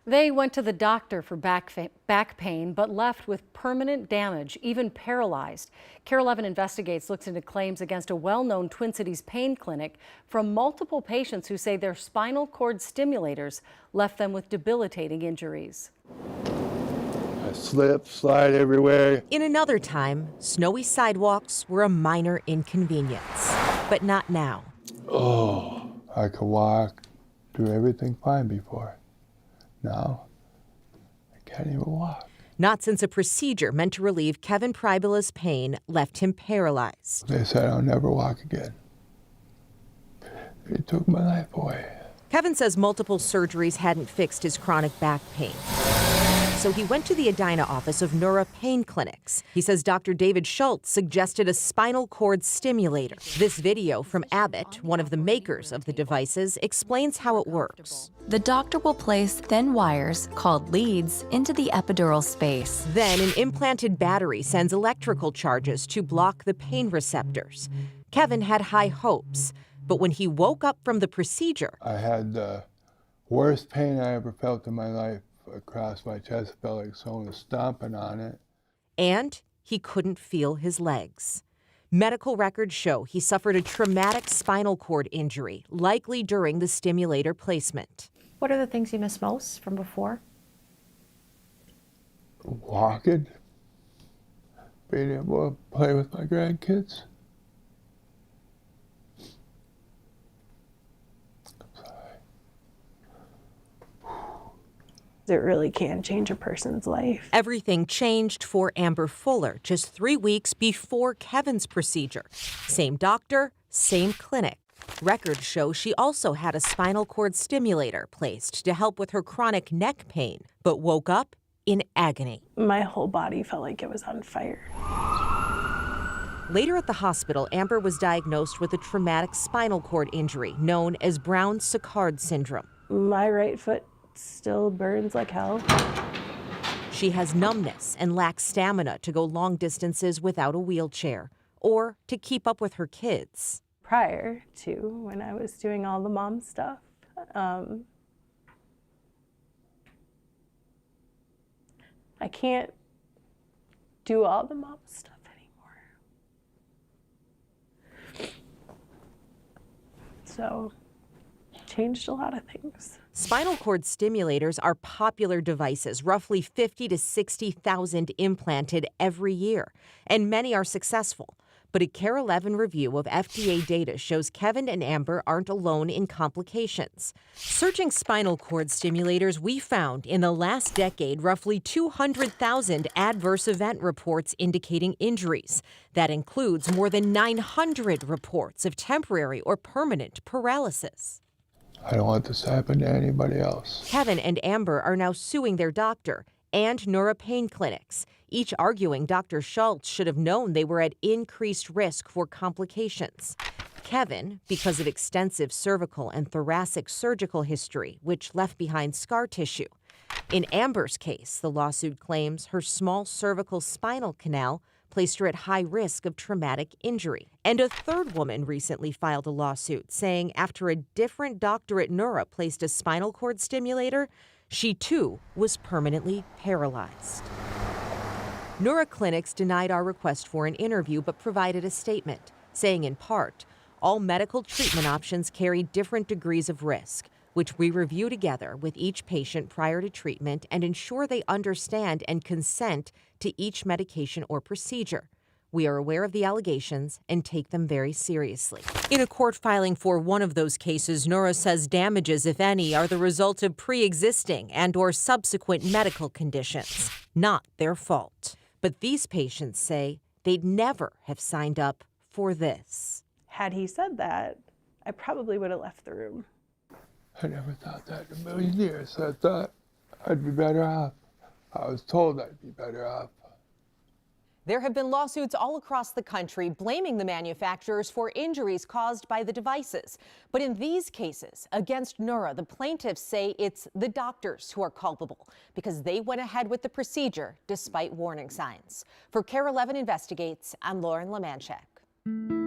They went to the doctor for back pain, but left with permanent damage, even paralyzed. KARE 11 Investigates looks into claims against a well-known Twin Cities pain clinic from multiple patients who say their spinal cord stimulators left them with debilitating injuries. I slip, slide everywhere. In another time, snowy sidewalks were a minor inconvenience, but not now. Oh, I could walk, do everything fine before. Now, I can't even walk. Not since a procedure meant to relieve Kevin Pribula's pain left him paralyzed. They said I'll never walk again. It took my life away. Kevin says multiple surgeries hadn't fixed his chronic back pain. So he went to the Edina office of Nura Pain Clinics. He says Dr. David Schultz suggested a spinal cord stimulator. This video from Abbott, one of the makers of the devices, explains how it works. The doctor will place thin wires, called leads, into the epidural space. Then an implanted battery sends electrical charges to block the pain receptors. Kevin had high hopes, but when he woke up from the procedure, I had the worst pain I ever felt in my life across my chest. It felt like someone was stomping on it. And he couldn't feel his legs. Medical records show he suffered a traumatic spinal cord injury, likely during the stimulator placement. What are the things you miss most from before? Walking, being able to play with my grandkids. It really can change a person's life. Everything changed for Amber Fuller just 3 weeks before Kevin's procedure. Same doctor, same clinic. Records show she also had a spinal cord stimulator placed to help with her chronic neck pain, but woke up in agony. My whole body felt like it was on fire. Later at the hospital, Amber was diagnosed with a traumatic spinal cord injury known as Brown-Séquard syndrome. My right foot still burns like hell. She has numbness and lacks stamina to go long distances without a wheelchair or to keep up with her kids. Prior to when I was doing all the mom stuff, I can't do all the mom stuff anymore. So, changed a lot of things. Spinal cord stimulators are popular devices, roughly 50 to 60,000 implanted every year, and many are successful. But a KARE 11 review of FDA data shows Kevin and Amber aren't alone in complications. Searching spinal cord stimulators, we found in the last decade roughly 200,000 adverse event reports indicating injuries. That includes more than 900 reports of temporary or permanent paralysis. I don't want this to happen to anybody else. Kevin and Amber are now suing their doctor and Nura Pain Clinics, each arguing Dr. Schultz should have known they were at increased risk for complications. Kevin, because of extensive cervical and thoracic surgical history, which left behind scar tissue. In Amber's case, the lawsuit claims her small cervical spinal canal placed her at high risk of traumatic injury. And a third woman recently filed a lawsuit saying after a different doctor at Nura placed a spinal cord stimulator, she too was permanently paralyzed. Nura Clinics denied our request for an interview but provided a statement, saying in part, all medical treatment options carry different degrees of risk, which we review together with each patient prior to treatment and ensure they understand and consent to each medication or procedure. We are aware of the allegations and take them very seriously. In a court filing for one of those cases, Nura says damages, if any, are the result of pre-existing and/or subsequent medical conditions, not their fault. But these patients say they'd never have signed up for this. Had he said that, I probably would have left the room. I never thought that in a million years. I thought I'd be better off. I was told I'd be better off. There have been lawsuits all across the country blaming the manufacturers for injuries caused by the devices. But in these cases against Nura, the plaintiffs say it's the doctors who are culpable because they went ahead with the procedure despite warning signs. For KARE 11 Investigates, I'm Lauren Lemanchek.